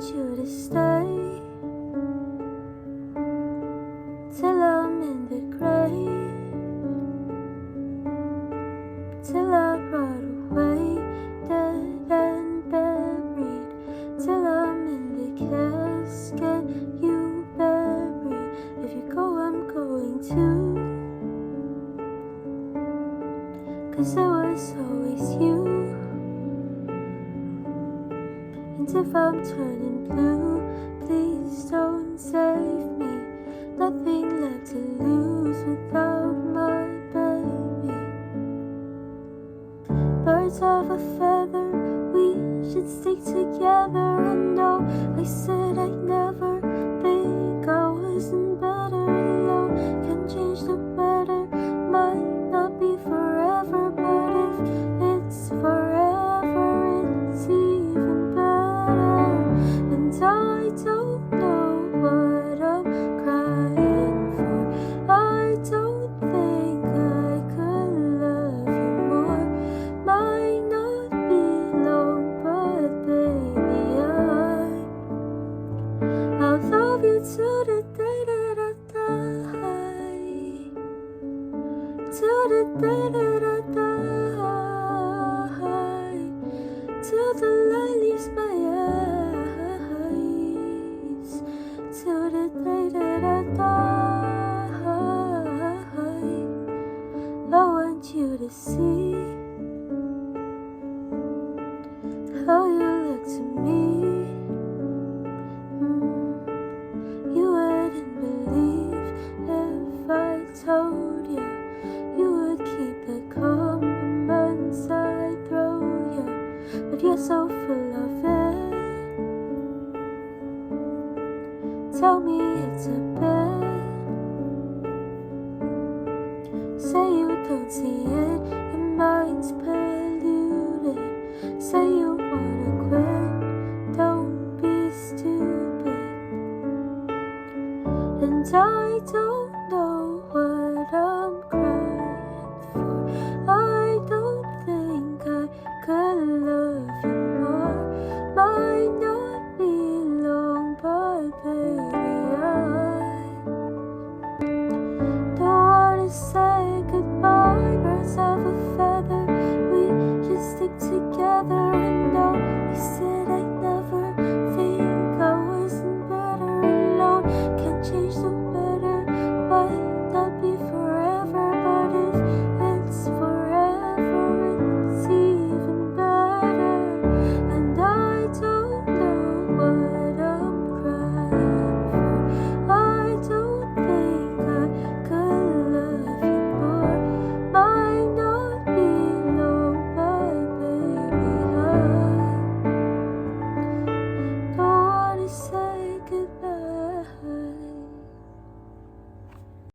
want you to stay till I'm in the grave, till I rot away, dead and buried, till I'm in the casket you bury. If you go, I'm going too, 'cause I was always you. And if I'm turning blue, please don't save me. Nothing left to lose without my baby. Birds of a feather, we should stick together. I know I said I'd never think I wasn't better alone. Can change the weather, might not be forever, but if it's forever, it's even better. And I don't know what I'm crying for. I don't think I could love you more. Might not be long, but baby, I'll love you till the day that I die, till the day that I die, till the light leaves my eyes, till the day that I die. I want you to see how you look to me. You wouldn't believe if I told you. You would keep the compliments I throw you, but you're so full of it. Tell me it's a bet. Say you don't see it, your mind's polluted. Say you wanna quit, don't be stupid. And I don't know what I'm crying for. I don't think I could love you more. Might not